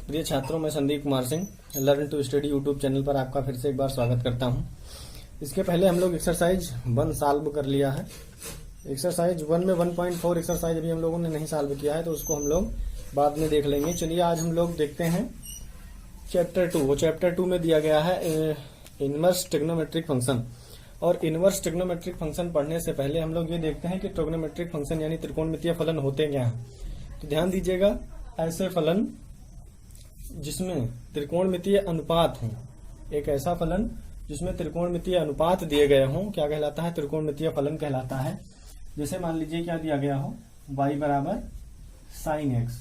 प्रिय छात्रों, मैं Sandeep Kumar Singh learn to study YouTube channel पर आपका फिर से एक बार स्वागत करता हूं। इसके पहले हम लोग एक्सरसाइज 1 सॉल्व कर लिया है। एक्सरसाइज 1 में 1.4 एक्सरसाइज अभी हम लोगों ने नहीं सॉल्व किया है, तो उसको हम लोग बाद में देख लेंगे। चलिए आज हम लोग देखते हैं चैप्टर 2। वो चैप्टर 2 में दिया गया है इनवर्स ट्रिग्नोमेट्रिक फंक्शन। और इनवर्स ट्रिग्नोमेट्रिक फंक्शन पढ़ने से पहले हम लोग ये देखते हैं कि ट्रिग्नोमेट्रिक फंक्शन यानी त्रिकोणमितीय फलन होते क्या हैं। तो ध्यान दीजिएगा, ऐसे फलन जिसमें त्रिकोणमितीय अनुपात हो, एक ऐसा फलन जिसमें त्रिकोणमितीय अनुपात दिए गए हों, क्या कहलाता है? त्रिकोणमितीय फलन कहलाता है। जैसे मान लीजिए क्या दिया गया हो, y बराबर साइन एक्स,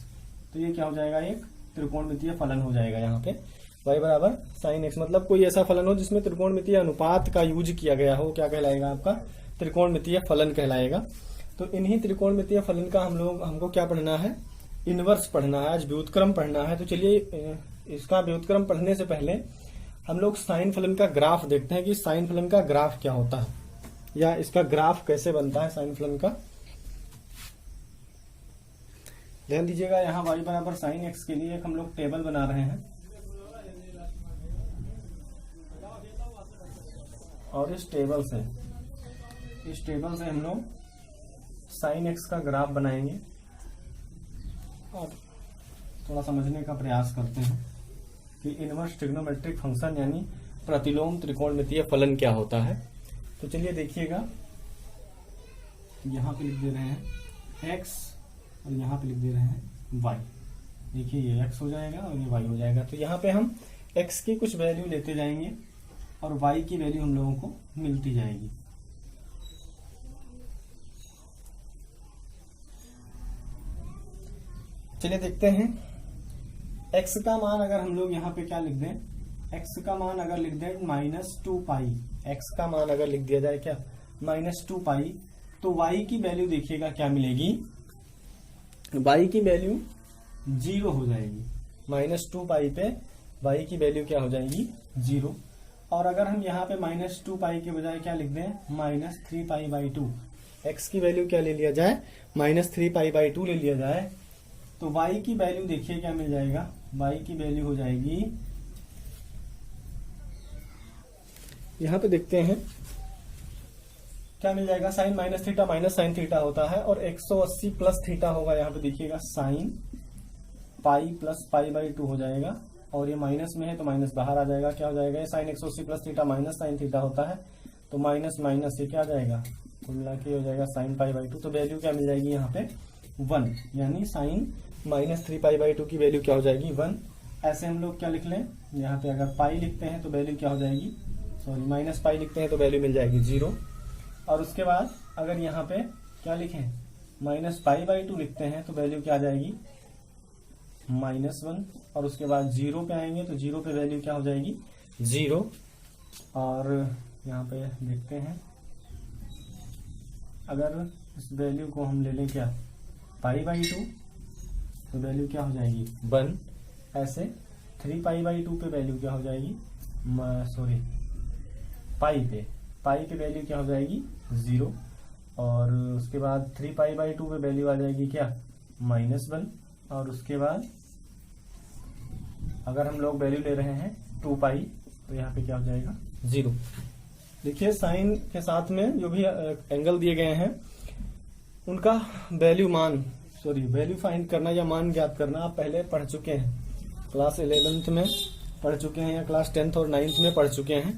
तो ये क्या हो जाएगा? एक त्रिकोणमितीय फलन हो जाएगा। यहाँ पे y बराबर साइन एक्स मतलब कोई ऐसा फलन हो जिसमें त्रिकोणमितीय अनुपात का यूज किया गया हो, क्या कहलाएगा? आपका त्रिकोणमितीय फलन कहलाएगा। तो इन्हीं त्रिकोणमितीय फलन का हमको क्या पढ़ना है? इनवर्स पढ़ना है, आज व्युत्क्रम पढ़ना है। तो चलिए इसका व्युत्क्रम पढ़ने से पहले हम लोग साइन फलन का ग्राफ देखते हैं कि साइन फलन का ग्राफ क्या होता है या इसका ग्राफ कैसे बनता है साइन फलन का। ध्यान दीजिएगा, यहाँ y बराबर साइन एक्स के लिए एक हम लोग टेबल बना रहे हैं और इस टेबल से हम लोग साइन एक्स का ग्राफ बनाएंगे और थोड़ा समझने का प्रयास करते हैं कि इनवर्स ट्रिग्नोमेट्रिक फंक्शन यानी प्रतिलोम त्रिकोणमितीय फलन क्या होता है। तो चलिए देखिएगा, यहाँ पे लिख दे रहे हैं x और यहाँ पे लिख दे रहे हैं y। देखिए ये x हो जाएगा और ये y हो जाएगा। तो यहाँ पे हम x की कुछ वैल्यू लेते जाएंगे और y की वैल्यू हम लोगों को मिलती जाएगी। चलिए देखते हैं, x का मान अगर हम लोग यहाँ पे क्या लिख दें, x का मान अगर लिख दें -2 पाई, x का मान अगर लिख दिया जाए क्या -2 पाई, तो y की वैल्यू देखिएगा क्या मिलेगी? y की वैल्यू 0 हो जाएगी। -2 पाई पे y की वैल्यू क्या हो जाएगी? 0। और अगर हम यहाँ पे -2 पाई के बजाय क्या लिख दें -3 पाई बाई 2, x की वैल्यू क्या ले लिया जाए? -3 पाई बाई 2 ले लिया जाए, तो y की वैल्यू देखिए क्या मिल जाएगा? y की वैल्यू हो जाएगी, यहां पे देखते हैं क्या मिल जाएगा? Sine minus theta minus sine theta होता है और 180 प्लस थीटा होगा। यहाँ पे देखिएगा sine pi plus pi by 2 हो जाएगा और ये माइनस में है तो माइनस बाहर आ जाएगा। क्या हो जाएगा? ये sine 180 plus theta minus sine theta होता है, तो माइनस माइनस ये क्या आ जाएगा? कुल मिला के हो जाएगा साइन पाई बाई 2। तो वैल्यू क्या मिल जाएगी यहाँ पे? 1, यानी साइन -3 पाई बाई 2 की वैल्यू क्या हो जाएगी? 1। ऐसे हम लोग क्या लिख लें, यहाँ पे अगर पाई लिखते हैं तो वैल्यू क्या हो जाएगी? सॉरी माइनस पाई लिखते हैं तो वैल्यू मिल जाएगी 0। और उसके बाद अगर यहाँ पे क्या लिखें, -पाई बाई 2 लिखते हैं तो वैल्यू क्या आ जाएगी? -1। और उसके बाद 0 पे आएंगे तो 0 पे वैल्यू क्या हो जाएगी? 0। और यहाँ पे देखते हैं, अगर इस वैल्यू को हम ले लें क्या पाई बाई 2 तो वैल्यू क्या हो जाएगी? 1। ऐसे 3 पाई बाई 2 पे वैल्यू क्या हो जाएगी? सॉरी पाई पे वैल्यू क्या हो जाएगी? 0। और उसके बाद 3 पाई बाई 2 पे वैल्यू आ जाएगी क्या? -1। और उसके बाद अगर हम लोग वैल्यू ले रहे हैं 2 पाई तो यहाँ पे क्या हो जाएगा? 0। देखिए साइन के साथ में जो भी एंगल दिए गए हैं उनका वैल्यू फाइंड करना या मान ज्ञात करना आप पहले पढ़ चुके हैं, क्लास 11th में पढ़ चुके हैं या क्लास 10th और 9th में पढ़ चुके हैं।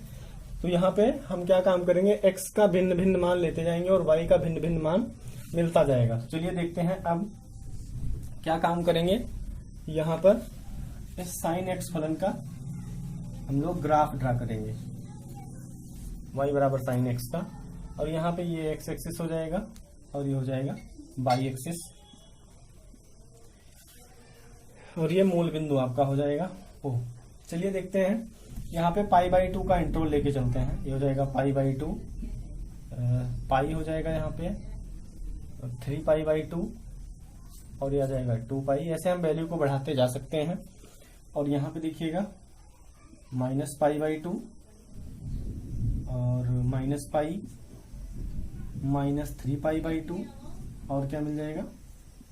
तो यहाँ पे हम क्या काम करेंगे, x का भिन्न भिन्न मान लेते जाएंगे और y का भिन्न भिन्न मान मिलता जाएगा। तो चलिए देखते हैं अब क्या काम करेंगे। यहाँ पर इस साइन एक्स फलन का हम लोग ग्राफ ड्रा करेंगे, y बराबर साइन एक्स का, और यहाँ पे ये x एक्सिस हो जाएगा और ये हो जाएगा y एक्सिस, और ये मूल बिंदु आपका हो जाएगा O। चलिए देखते हैं, यहाँ पे पाई बाई 2 का इंटरवल लेके चलते हैं। ये हो जाएगा पाई बाई 2, पाई हो जाएगा यहाँ पे 3 पाई बाई 2 और ये आ जाएगा 2 पाई। ऐसे हम वैल्यू को बढ़ाते जा सकते हैं। और यहाँ पे देखिएगा -पाई बाई 2 और -पाई -3 पाई बाई 2 और क्या मिल जाएगा?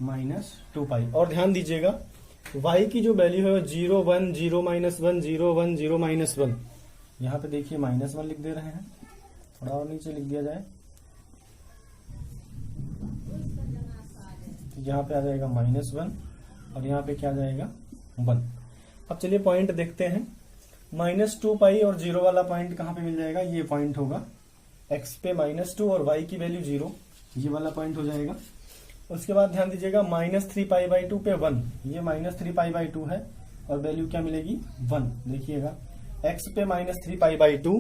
-2 पाई। और ध्यान दीजिएगा y की जो वैल्यू है 0 1 0 -1 0 1 0 -1, यहाँ पे देखिए -1 लिख दे रहे हैं, थोड़ा और नीचे लिख दिया जाए तो यहाँ पे आ जाएगा -1 और यहाँ पे क्या आ जाएगा 1। अब चलिए पॉइंट देखते हैं। -2 पाई और 0 वाला पॉइंट कहाँ पे मिल जाएगा, ये पॉइंट होगा x पे -2 और y की वैल्यू 0, ये वाला पॉइंट हो जाएगा। उसके बाद ध्यान दीजिएगा -3 पाई बाई 2 पे 1, ये -3 पाई बाई 2 है और वैल्यू क्या मिलेगी 1। देखिएगा x पे -3 पाई बाई 2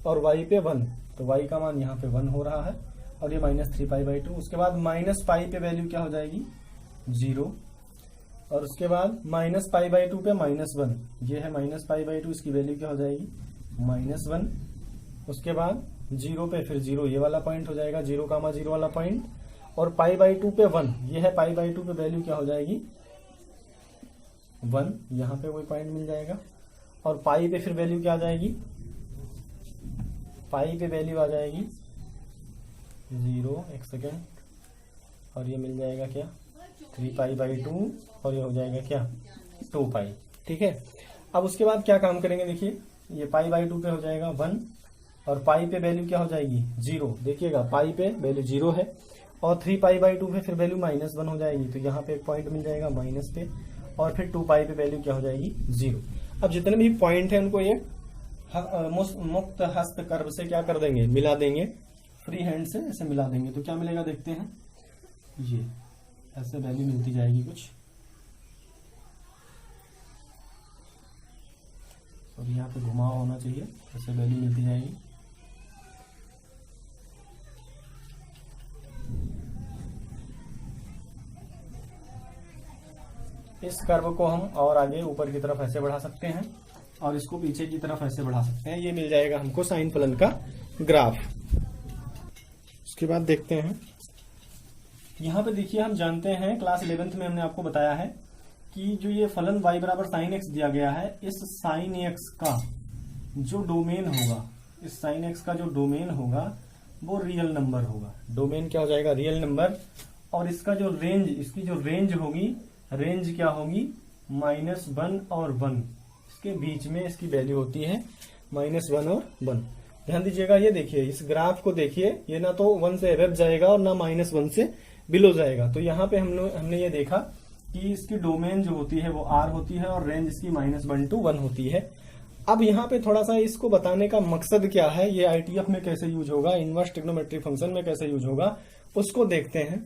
और y पे 1, तो y का मान यहाँ पे 1 हो रहा है और ये -3 पाई बाई 2। उसके बाद माइनस पाई पे वैल्यू क्या हो जाएगी 0 और उसके बाद -पाई बाई 2 पे -1, ये है -पाई बाई 2, इसकी वैल्यू क्या हो जाएगी -1। उसके बाद 0 पे फिर 0, ये वाला पॉइंट हो जाएगा 0, 0 वाला पॉइंट और पाई बाई 2 पे 1, ये है पाई बाई 2 पे वैल्यू क्या हो जाएगी 1, यहाँ पे वही पॉइंट मिल जाएगा। और पाई पे फिर वैल्यू क्या आ जाएगी, पाई पे वैल्यू आ जाएगी 0, एक सेकेंड, और ये मिल जाएगा क्या 3 पाई बाई 2 और ये हो जाएगा क्या 2 पाई। ठीक है, अब उसके बाद क्या काम करेंगे, देखिए ये पाई बाई 2 पे हो जाएगा 1 और पाई पे वैल्यू क्या हो जाएगी 0। देखिएगा पाई पे वैल्यू 0 है और 3 पाई बाई 2 पे फिर वैल्यू -1 हो जाएगी, तो यहाँ पे एक पॉइंट मिल जाएगा माइनस पे और फिर 2 पाई पे वैल्यू क्या हो जाएगी 0। अब जितने भी पॉइंट है उनको ये मुक्त हस्त कर्व से क्या कर देंगे, मिला देंगे, फ्री हैंड से ऐसे मिला देंगे, तो क्या मिलेगा देखते हैं। ये ऐसे वैल्यू मिलती जाएगी कुछ, और यहाँ पे घुमाव होना चाहिए, ऐसे वैल्यू मिलती जाएगी। इस कर्व को हम और आगे ऊपर की तरफ ऐसे बढ़ा सकते हैं और इसको पीछे की तरफ ऐसे बढ़ा सकते हैं, ये मिल जाएगा हमको साइन फलन का ग्राफ। उसके बाद देखते हैं, यहाँ पे देखिए हम जानते हैं क्लास 11th में हमने आपको बताया है कि जो ये फलन y बराबर साइन एक्स दिया गया है, इस साइन एक्स का जो डोमेन होगा, इस साइन एक्स का जो डोमेन होगा वो रियल नंबर होगा। डोमेन क्या हो जाएगा रियल नंबर, और इसका जो रेंज, इसकी जो रेंज होगी, रेंज क्या होगी -1 और 1, इसके बीच में इसकी वैल्यू होती है -1 और 1। ध्यान दीजिएगा, ये देखिए इस ग्राफ को देखिए, ये ना तो 1 से अबव जाएगा और ना -1 से बिलो जाएगा। तो यहाँ पे हमने ये देखा कि इसकी डोमेन जो होती है वो R होती है और रेंज इसकी -1 to 1 होती है। अब यहाँ पे थोड़ा सा इसको बताने का मकसद क्या है, ये ITF में कैसे यूज होगा, इनवर्स ट्रिग्नोमेट्रिक फंक्शन में कैसे यूज होगा, उसको देखते हैं।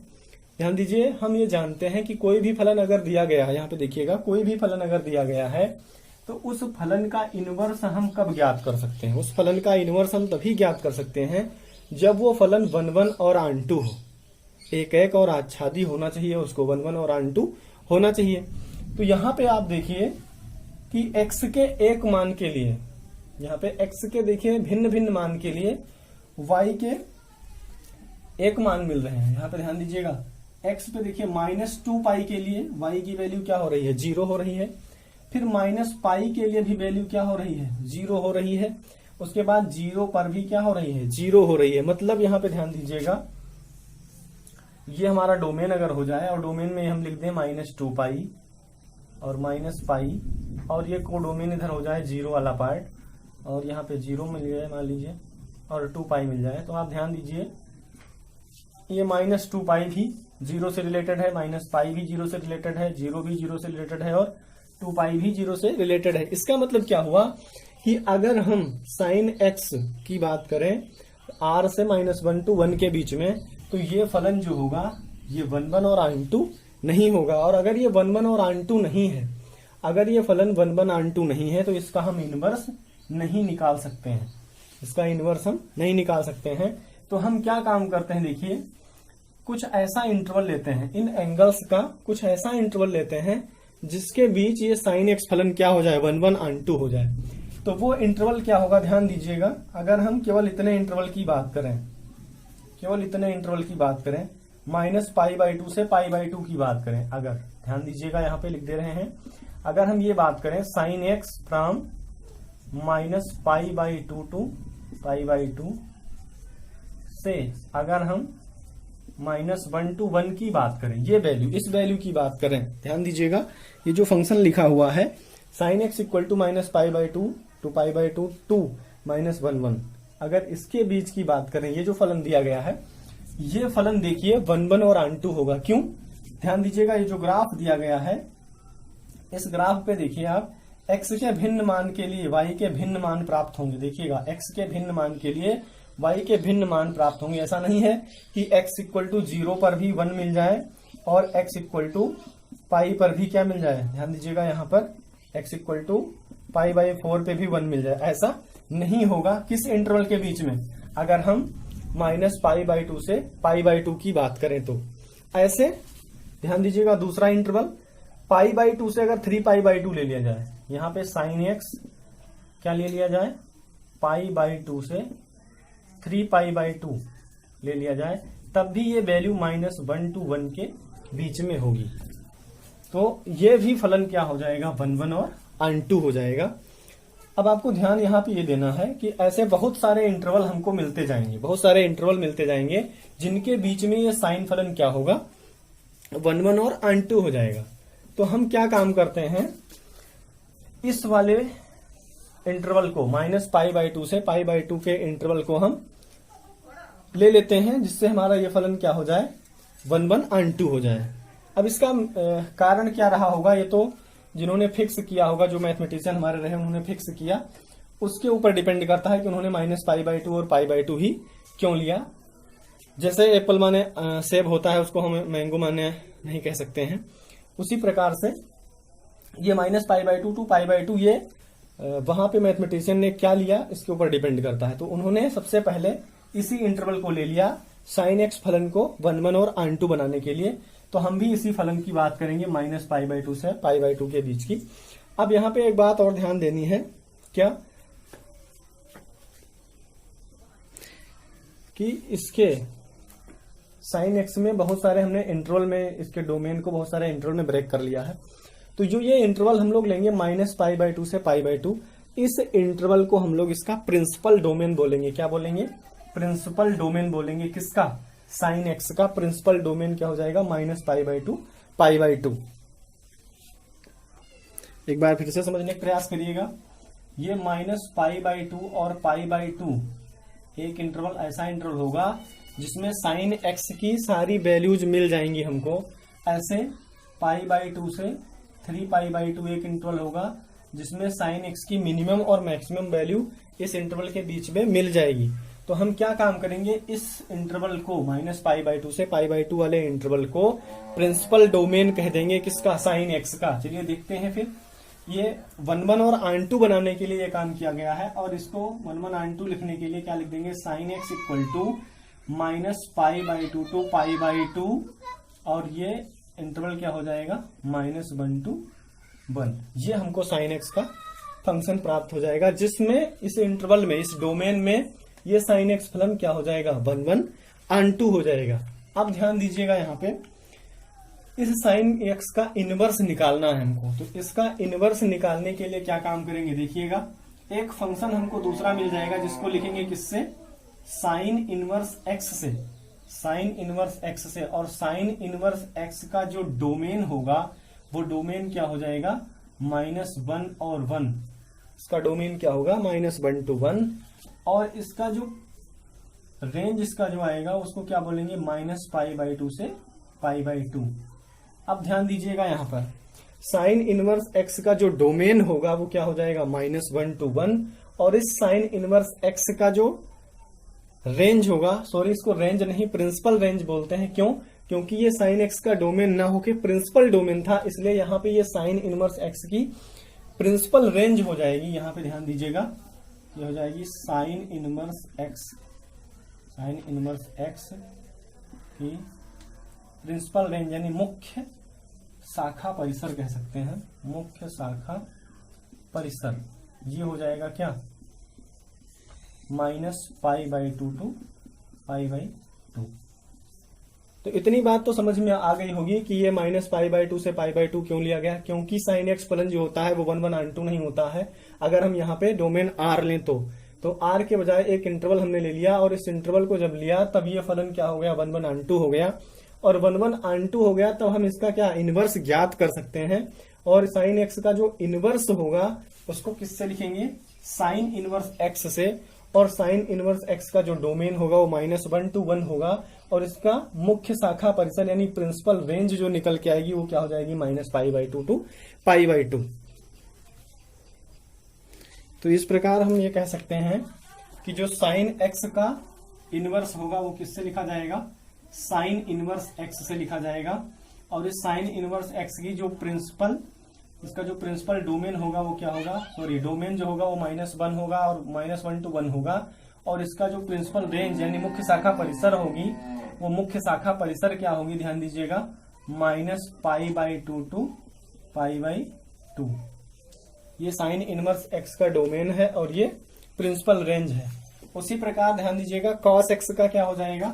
ध्यान दीजिए, हम ये जानते हैं कि कोई भी फलन अगर दिया गया है, यहाँ पे देखिएगा कोई भी फलन अगर दिया गया है तो उस फलन का इनवर्स हम कब ज्ञात कर सकते हैं। उस फलन का इनवर्स हम तभी ज्ञात कर सकते हैं जब वो फलन 1 1 और आंटू हो, एक एक और आच्छादी होना चाहिए, उसको 1 1 और आंटू होना चाहिए। तो यहाँ पे आप देखिए कि x के एक मान के लिए, यहाँ पे x के देखिए भिन्न भिन्न मान के लिए y के एक मान मिल रहे हैं। यहाँ पे ध्यान दीजिएगा, x पे देखिए -2 पाई के लिए y की वैल्यू क्या हो रही है 0 हो रही है, फिर -पाई के लिए भी वैल्यू क्या हो रही है 0 हो रही है, उसके बाद 0 पर भी क्या हो रही है 0 हो रही है। मतलब यहाँ पे ध्यान दीजिएगा, ये हमारा डोमेन अगर हो जाए और डोमेन में हम लिख दें -2 पाई और -पाई, और ये को डोमेन इधर हो जाए 0 वाला पार्ट और यहाँ पे 0 मिल जाए मान लीजिए और 2 पाई मिल जाए, तो आप ध्यान दीजिए ये -2 पाई भी 0 से रिलेटेड है, -पाई भी 0 से रिलेटेड है, 0 भी 0 से रिलेटेड है और 2 पाई भी 0 से रिलेटेड है। इसका मतलब क्या हुआ कि अगर हम साइन एक्स की बात करें r से -1 to 1 के बीच में, तो ये फलन जो होगा ये 1 1 और आंटू नहीं होगा। और अगर ये 1 1 और आंटू नहीं है, अगर ये फलन 1 1 आंटू नहीं है, तो इसका हम इनवर्स नहीं निकाल सकते हैं, इसका इनवर्स हम नहीं निकाल सकते हैं। तो हम क्या काम करते हैं, देखिए कुछ ऐसा इंटरवल लेते हैं, इन एंगल्स का कुछ ऐसा इंटरवल लेते हैं जिसके बीच ये साइन एक्स फलन क्या हो जाए 1 1 आंटू हो जाए। तो वो इंटरवल क्या होगा, ध्यान दीजिएगा, अगर हम केवल इतने इंटरवल की बात करें, केवल इतने इंटरवल की बात करें, -पाई/2 से पाई/2 की बात करें, अगर ध्यान दीजिएगा यहाँ पे लिख दे रहे हैं, अगर हम ये बात करें साइन एक्स फ्रॉम -पाई/2 to पाई/2 से अगर हम -1 की बात करें, ये वैल्यू, इस वैल्यू की बात करें, ध्यान दीजिएगा ये जो फंक्शन लिखा हुआ है sin x equal to -π/2 to π/2 2 -1 अगर इसके बीच की बात करें, ये जो फलन दिया गया है ये फलन देखिए 1 और √2 होगा। क्यों? ध्यान दीजिएगा ये जो ग्राफ दिया गया है इस ग्राफ पे देखिए आप x के भिन्न मान के लिए y के भिन्न मान प्राप्त होंगे। देखिएगा x के भिन्न मान के लिए y के भिन्न मान प्राप्त होंगे। ऐसा नहीं है कि x इक्वल टू 0 पर भी 1 मिल जाए और x इक्वल टू पाई पर भी क्या मिल जाए। ध्यान दीजिएगा यहाँ पर x इक्वल टू π/4 पे भी 1 मिल जाए, ऐसा नहीं होगा। किस इंटरवल के बीच में? अगर हम -π/2 से π/2 की बात करें तो ऐसे। ध्यान दीजिएगा दूसरा इंटरवल π/2 से अगर 3π/2 ले लिया जाए, यहाँ पे sin x क्या ले लिया जाए, π/2 से 3π/2 ले लिया जाए, तब भी ये वैल्यू -1 to 1 के बीच में होगी। तो ये भी फलन क्या हो जाएगा, 1 और √2 हो जाएगा। अब आपको ध्यान यहाँ पे ये देना है कि ऐसे बहुत सारे इंटरवल हमको मिलते जाएंगे, बहुत सारे इंटरवल मिलते जाएंगे जिनके बीच में ये साइन फलन क्या होगा, 1 और √2 हो जाएगा। तो हम क्या काम करते हैं, इस वाले इंटरवल को -π/2 से π/2 के इंटरवल को हम ले लेते हैं, जिससे हमारा ये फलन क्या हो जाए, 1 √2 हो जाए। अब इसका कारण क्या रहा होगा, ये तो जिन्होंने फिक्स किया होगा, जो मैथमेटिशियन हमारे रहे उन्होंने फिक्स किया, उसके ऊपर डिपेंड करता है कि उन्होंने -π/2 और π/2 ही क्यों लिया। जैसे एप्पल माने सेब होता है, उसको हम मैंगो माने नहीं कह सकते हैं, उसी प्रकार से ये -π/2 to π/2 ये वहां पे मैथमेटिशियन ने क्या लिया इसके ऊपर डिपेंड करता है। तो उन्होंने सबसे पहले इसी इंटरवल को ले लिया sin x फलन को 1 और √2 बनाने के लिए। तो हम भी इसी फलन की बात करेंगे -π/2 से π/2 के बीच की। अब यहाँ पे एक बात और ध्यान देनी है, क्या कि इसके sin x में बहुत सारे हमने इंटरवल में, इसके डोमेन को बहुत सारे इंटरवल में ब्रेक कर लिया है। तो जो ये इंटरवल हम लोग लेंगे -π/2 से π/2, इस इंटरवल को हम लोग इसका प्रिंसिपल डोमेन बोलेंगे। क्या बोलेंगे? प्रिंसिपल डोमेन बोलेंगे। किसका? sin x का प्रिंसिपल डोमेन क्या हो जाएगा, -π/2 π/2। एक बार फिर से समझने का प्रयास करिएगा, ये -π/2 और π/2 एक इंटरवल ऐसा इंटरवल होगा जिसमें sin x की सारी वैल्यूज मिल जाएंगी हमको। ऐसे π/2 से 3π/2 एक इंटरवल होगा जिसमें sin x की मिनिमम और मैक्सिमम वैल्यू इस इंटरवल के बीच में मिल जाएगी। तो हम क्या काम करेंगे, इस इंटरवल को -π/2 से π/2 वाले इंटरवल को प्रिंसिपल डोमेन कह देंगे। किसका? sin x का। चलिए देखते हैं फिर। ये 1 और √2 बनाने के लिए ये काम किया गया है, और इसको 1 √2 लिखने के लिए क्या लिख देंगे, sin x equal to -π/2 to π/2, और ये इंटरवल क्या हो जाएगा, -1 to 1। ये हमको sin x का फंक्शन प्राप्त हो जाएगा, जिसमें इस इंटरवल में, इस डोमेन में ये sin x फलन क्या हो जाएगा, 1 √2 हो जाएगा। अब ध्यान दीजिएगा यहाँ पे, इस sin x का इनवर्स निकालना है हमको। तो इसका इनवर्स निकालने के लिए क्या काम करेंगे, देखिएगा एक फंक्शन हमको दूसरा मिल जाएगा जिसको लिखेंगे किससे, sin इनवर्स x से, sin इनवर्स x से। और sin इनवर्स x का जो डोमेन होगा वो डोमेन क्या हो जाएगा, -1 और 1। इसका डोमेन क्या होगा, -1 to 1, और इसका जो रेंज इसका जो आएगा उसको क्या बोलेंगे, -π/2 से π/2। अब ध्यान दीजिएगा यहाँ पर sin इनवर्स x का जो डोमेन होगा वो क्या हो जाएगा, -1 to 1, और इस sin इनवर्स x का जो रेंज होगा, सॉरी इसको रेंज नहीं प्रिंसिपल रेंज बोलते हैं। क्यों? क्योंकि ये sin x का डोमेन ना होके प्रिंसिपल डोमेन था, इसलिए यहाँ पे ये sin इनवर्स x की प्रिंसिपल रेंज हो जाएगी। यहाँ पे ध्यान दीजिएगा, ये हो जाएगी sin इनवर्स x की प्रिंसिपल रेंज, यानी मुख्य शाखा परिसर कह सकते हैं, मुख्य शाखा परिसर। ये हो जाएगा क्या, -π/2 to π/2। तो इतनी बात तो समझ में आ गई होगी कि ये -π/2 से π/2 क्यों लिया गया, क्योंकि sin x फलन जो होता है वो 1 √2 नहीं होता है। अगर हम यहाँ पे डोमेन R लें तो तो r के बजाय एक इंटरवल हमने ले लिया, और इस इंटरवल को जब लिया तब ये फलन क्या हो गया, 1/1 आन 2 हो गया। और 1/1 आन 2 हो गया, तब हम इसका क्या इनवर्स ज्ञात कर सकते हैं। और साइन एक्स का जो इनवर्स होगा उसको किससे लिखेंगे, साइन इनवर्स एक्स से। और साइन इनवर्स एक्स का जो डोमेन होगा वो -1 to 1 होगा, और इसका मुख्य शाखा परिसर यानी प्रिंसिपल रेंज जो निकल के आएगी वो क्या हो जाएगी, -π/2 to π/2। तो इस प्रकार हम ये कह सकते हैं कि जो साइन एक्स का इनवर्स होगा वो किससे लिखा जाएगा, साइन इनवर्स एक्स से लिखा जाएगा। और इस साइन इनवर्स एक्स की जो प्रिंसिपल, इसका जो प्रिंसिपल डोमेन होगा वो क्या होगा, सॉरी डोमेन जो होगा वो -1 होगा और -1 to 1 होगा। और इसका जो प्रिंसिपल रेंज यानी मुख्य शाखा परिसर होगी, वो मुख्य शाखा परिसर क्या होगी, ध्यान दीजिएगा, -π/2 to π/2। ये साइन इनवर्स एक्स का डोमेन है और ये प्रिंसिपल रेंज है। उसी प्रकार ध्यान दीजिएगा कॉस एक्स का क्या हो जाएगा,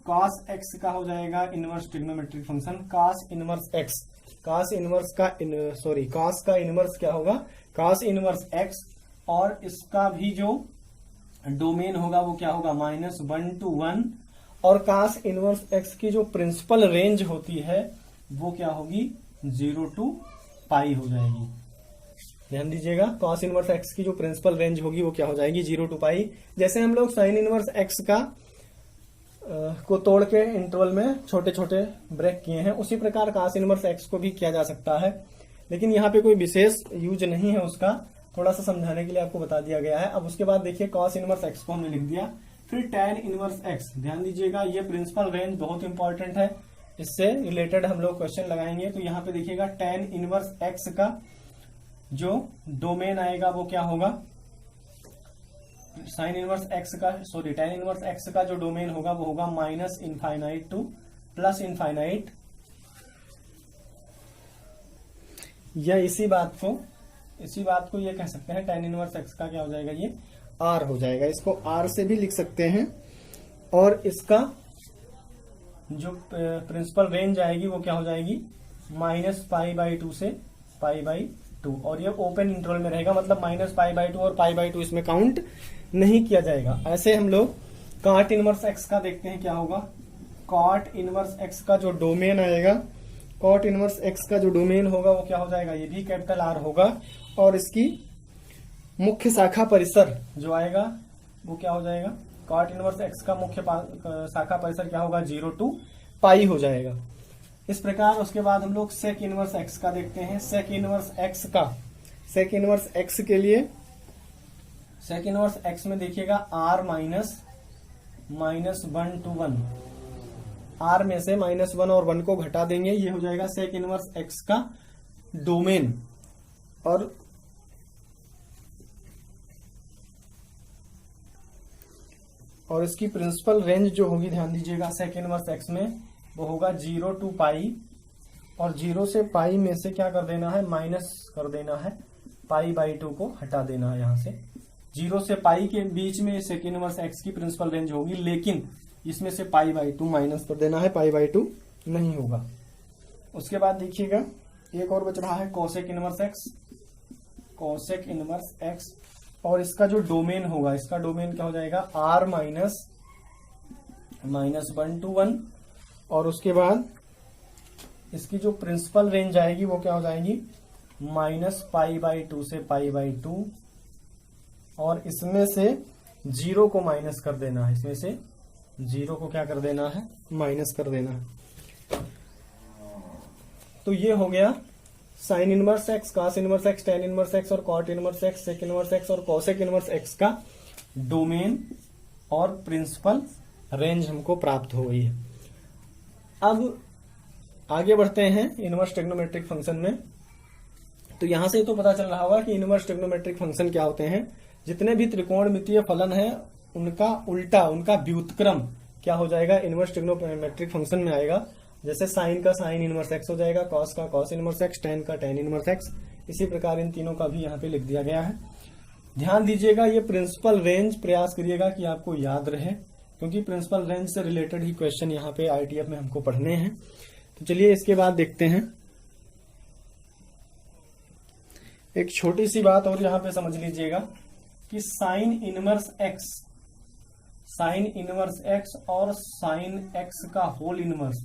कॉस एक्स का हो जाएगा inverse trigonometric function cos inverse x. Cos inverse का कॉस का इनवर्स क्या होगा, कॉस इनवर्स एक्स। और इसका भी जो डोमेन होगा वो क्या होगा, -1 to 1। और कॉस इनवर्स एक्स की जो प्रिंसिपल रेंज होती है वो क्या होगी, 0 to π हो जाएगी। ध्यान दीजिएगा कॉस इनवर्स एक्स की जो प्रिंसिपल रेंज होगी वो क्या हो जाएगी, 0 to π। जैसे हम लोग साइन इनवर्स एक्स का को तोड़ के इंटरवल में छोटे छोटे ब्रेक किए हैं, उसी प्रकार कॉस इनवर्स एक्स को भी किया जा सकता है। लेकिन यहाँ पे कोई विशेष यूज नहीं है उसका, थोड़ा सा समझाने के लिए आपको बता दिया गया है। अब उसके बाद देखिए कॉस इनवर्स एक्स को हमने लिख दिया, फिर टैन इनवर्स एक्स। ध्यान दीजिएगा ये प्रिंसिपल रेंज बहुत इंपॉर्टेंट है, इससे रिलेटेड हम लोग क्वेश्चन लगाएंगे। तो यहाँ पे देखिएगा टैन इनवर्स एक्स का जो डोमेन आएगा वो क्या होगा, साइन इनवर्स एक्स का टैन इनवर्स एक्स का जो डोमेन होगा वो होगा -∞ to +∞। या इसी बात को ये कह सकते हैं टैन इनवर्स एक्स का क्या हो जाएगा, ये r हो जाएगा। इसको r से भी लिख सकते हैं। और इसका जो प्रिंसिपल रेंज आएगी वो क्या हो जाएगी, -π/2 से π/2। और ये ओपन इंटरवल में रहेगा, मतलब -π/2 और π/2 इसमें काउंट नहीं किया जाएगा। ऐसे हम लोग कॉट इनवर्स एक्स का देखते हैं क्या होगा। कॉट इनवर्स एक्स का जो डोमेन आएगा, कॉट इनवर्स एक्स का जो डोमेन होगा वो क्या हो जाएगा, ये भी कैपिटल R होगा। और इसकी मुख्य शाखा परिसर जो आएगा वो क्या हो जाएगा, कॉट इनवर्स एक्स का मुख्य शाखा परिसर क्या होगा, 0 to π हो जाएगा। इस प्रकार उसके बाद हम लोग सेक इनवर्स एक्स का देखते हैं। सेक इनवर्स एक्स के लिए सेक इनवर्स एक्स में देखिएगा r -1 to 1, r में से -1 और 1 को घटा देंगे, ये हो जाएगा सेक इनवर्स एक्स का डोमेन। और इसकी प्रिंसिपल रेंज जो होगी, ध्यान दीजिएगा सेक इनवर्स एक्स में वो होगा 0 to π। और 0 से π में से क्या कर देना है, माइनस कर देना है, π/2 को हटा देना है। यहाँ से 0 से π के बीच में सेक इनवर्स एक्स की प्रिंसिपल रेंज होगी, लेकिन इसमें से π/2 माइनस कर देना है, π/2 नहीं होगा। उसके बाद देखिएगा एक और बच रहा है cosec inverse x. Cosec inverse x और इसका जो डोमेन होगा, इसका डोमेन क्या हो जाएगा, r -1 to 1। और उसके बाद इसकी जो प्रिंसिपल रेंज आएगी वो क्या हो जाएगी, -π/2 से π/2। और इसमें से 0 को माइनस कर देना है, इसमें से 0 को क्या कर देना है, माइनस कर देना है। तो ये हो गया sine inverse x, cos inverse x, tan inverse x और cot inverse x, sec inverse x और कोसेक इनवर्स एक्स का डोमेन और प्रिंसिपल रेंज हमको प्राप्त हो गई है। अब आगे बढ़ते हैं इनवर्स ट्रिग्नोमेट्रिक फंक्शन में। तो यहां से तो पता चल रहा होगा कि इनवर्स ट्रिग्नोमेट्रिक फंक्शन क्या होते हैं। जितने भी त्रिकोणमितीय फलन है उनका उल्टा, उनका व्युत्क्रम क्या हो जाएगा, इनवर्स ट्रिग्नोमेट्रिक फंक्शन में आएगा। जैसे साइन का साइन इनवर्स एक्स हो जाएगा, कॉस का कॉस इनवर्स एक्स, टैन का टैन इनवर्स एक्स। इसी प्रकार इन तीनों का भी यहाँ पे लिख दिया गया है। ध्यान दीजिएगा ये प्रिंसिपल रेंज प्रयास करिएगा कि आपको याद रहे, क्योंकि प्रिंसिपल रेंज से रिलेटेड ही क्वेश्चन यहाँ पे ITF में हमको पढ़ने हैं। तो चलिए इसके बाद देखते हैं एक छोटी सी बात और यहाँ पे समझ लीजिएगा कि साइन इनवर्स एक्स और साइन एक्स का होल इनवर्स,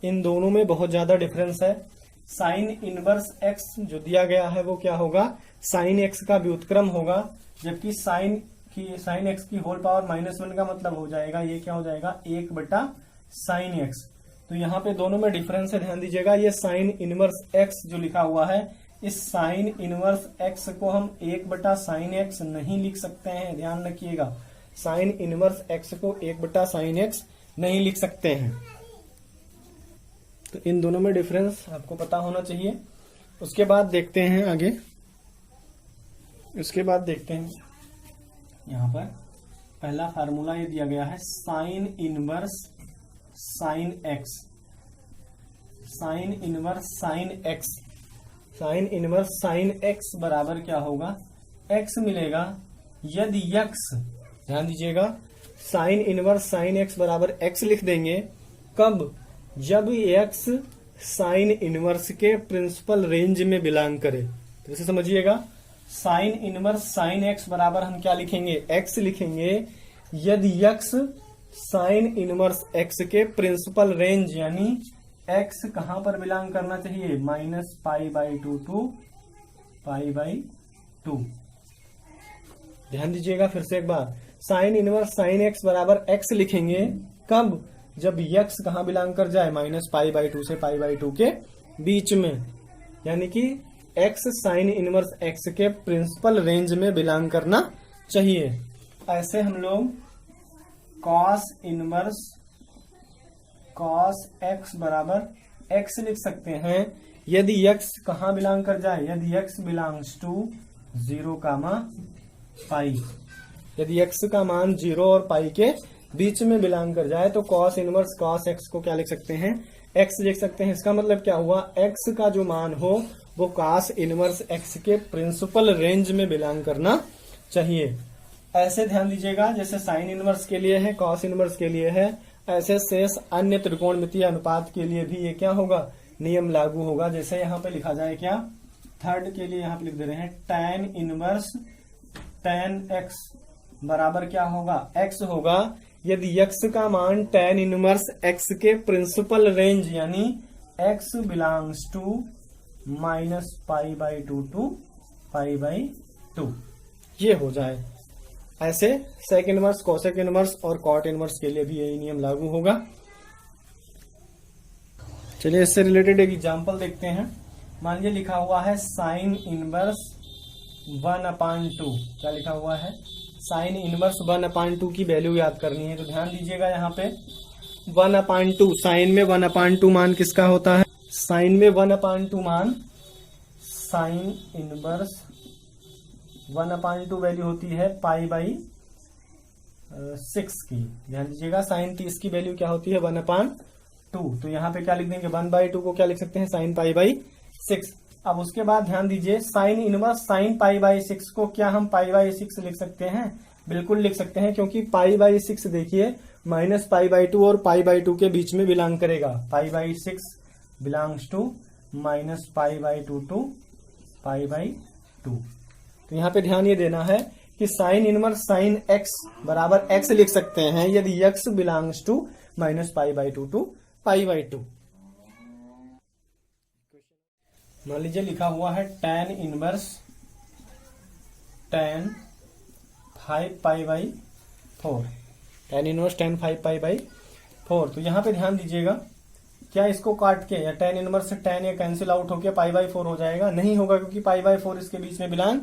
इन दोनों में बहुत ज्यादा डिफरेंस है। साइन इनवर्स एक्स जो दिया गया है वो क्या होगा, साइन एक्स का व्युत्क्रम होगा, जबकि साइन एक्स की होल पावर -1 का मतलब हो जाएगा, ये क्या हो जाएगा, 1/साइन एक्स। तो यहाँ पे दोनों में डिफरेंस है, ध्यान दीजिएगा। ये साइन इनवर्स एक्स जो लिखा हुआ है, इस साइन इनवर्स एक्स को हम 1/साइन एक्स नहीं लिख सकते हैं, ध्यान रखिएगा। साइन इनवर्स एक्स को 1/साइन एक्स नहीं लिख सकते हैं। तो इन दोनों में डिफरेंस आपको पता होना चाहिए। उसके बाद देखते हैं आगे, उसके बाद देखते हैं यहाँ पर पहला फार्मूला ये दिया गया है, sine inverse sine x, sine inverse sine x, sine inverse sine x बराबर क्या होगा, एक्स मिलेगा यदि एक्स, ध्यान दीजिएगा, साइन इनवर्स साइन एक्स बराबर एक्स लिख देंगे कब, जब एक्स साइन इनवर्स के प्रिंसिपल रेंज में बिलोंग करे। तो इसे समझिएगा, साइन इनवर्स साइन एक्स बराबर हम क्या लिखेंगे, एक्स लिखेंगे यदि एक्स साइन इनवर्स एक्स के प्रिंसिपल रेंज, यानी एक्स कहां पर बिलोंग करना चाहिए, -π/2 to π/2। ध्यान दीजिएगा फिर से एक बार, साइन इनवर्स साइन एक्स बराबर एक्स लिखेंगे कब, जब एक्स कहां बिलोंग कर जाए, -π/2 से π/2 के बीच में, यानी कि एक्स साइन इनवर्स एक्स के प्रिंसिपल रेंज में बिलोंग करना चाहिए। ऐसे हम लोग कॉस इनवर्स कॉस एक्स बराबर एक्स लिख सकते हैं यदि एक्स कहां बिलोंग कर जाए, यदि एक्स बिलोंग्स टू 0, यदि एक्स का मान 0 और पाई के बीच में बिलोंग कर जाए तो कॉस इनवर्स कॉस एक्स को क्या लिख सकते हैं, एक्स लिख सकते हैं। इसका मतलब क्या हुआ, एक्स का जो मान हो वो कॉस इनवर्स एक्स के प्रिंसिपल रेंज में बिलोंग करना चाहिए। ऐसे ध्यान दीजिएगा, जैसे साइन इनवर्स के लिए है, कॉस इनवर्स के लिए है, ऐसे शेष अन्य त्रिकोणमितीय अनुपात के लिए भी ये क्या होगा, नियम लागू होगा। जैसे यहाँ पे लिखा जाए क्या, थर्ड के लिए यहाँ पे लिख दे रहे हैं, tan इनवर्स tan x बराबर क्या होगा, x होगा यदि x का मान tan इनवर्स x के प्रिंसिपल रेंज, यानी x बिलोंग्स टू -π/2 to π/2 ये हो जाए। ऐसे सेक इनवर्स, कोसेक इनवर्स और कॉट इनवर्स के लिए भी यही नियम लागू होगा। चलिए इससे रिलेटेड एक एग्जांपल देखते हैं। मान लीजिए लिखा हुआ है साइन इनवर्स 1/2, क्या लिखा हुआ है, साइन इनवर्स 1/2 की वैल्यू याद करनी है। तो ध्यान दीजिएगा यहाँ पे 1/2, साइन में 1/2 मान किसका होता है, साइन में 1/2 मान साइन इनवर्स 1/2 वैल्यू होती है π/6 की। ध्यान दीजिएगा, साइन 30 की वैल्यू क्या होती है, 1/2। तो यहाँ पे क्या लिख देंगे, 1/2 को क्या लिख सकते हैं, साइन π/6। अब उसके बाद ध्यान दीजिए, साइन इनवर्स साइन π/6 को क्या हम π/6 लिख सकते हैं, बिल्कुल लिख सकते हैं, क्योंकि π/6 देखिए -π/2 और π/2 के बीच में बिलोंग करेगा। π/6 बिलोंग्स टू -π/2 to π/2। तो यहाँ पे ध्यान ये देना है कि साइन इनवर्स साइन एक्स बराबर एक्स लिख सकते हैं यदि एक्स बिलोंग्स टू -π/2 to π/2। मान लीजिए लिखा हुआ है tan inverse tan 5π/4, tan inverse tan 5π/4। तो यहाँ पे ध्यान दीजिएगा, क्या इसको काट के या tan इनवर्स से tan या कैंसिल आउट होके π/4 हो जाएगा, नहीं होगा, क्योंकि π/4 इसके बीच में बिलोंग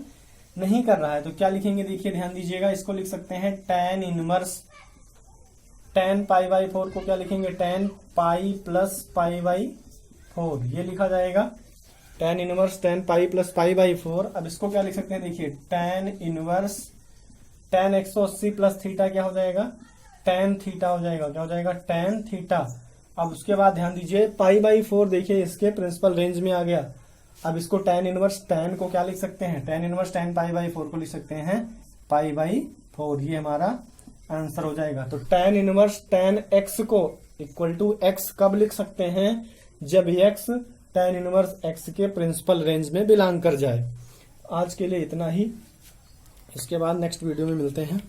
नहीं कर रहा है। तो क्या लिखेंगे, देखिए ध्यान दीजिएगा, इसको लिख सकते हैं tan इनवर्स tan π/4 को क्या लिखेंगे, tan पाई प्लस π/4, ये लिखा जाएगा tan inverse tan pi plus π/4। अब इसको क्या लिख सकते हैं, देखिए tan inverse tan 180 plus theta क्या हो जाएगा, tan थीटा हो जाएगा, क्या हो जाएगा, tan थीटा। अब उसके बाद ध्यान दीजिए π/4 देखिए इसके प्रिंसिपल रेंज में आ गया। अब इसको tan इनवर्स tan को क्या लिख सकते हैं, tan इनवर्स tan π/4 को लिख सकते हैं π/4, ये हमारा आंसर हो जाएगा। तो tan इनवर्स tan x को इक्वल टू x कब लिख सकते हैं, जब x tan इनवर्स x के प्रिंसिपल रेंज में बिलोंग कर जाए। आज के लिए इतना ही। इसके बाद नेक्स्ट वीडियो में मिलते हैं।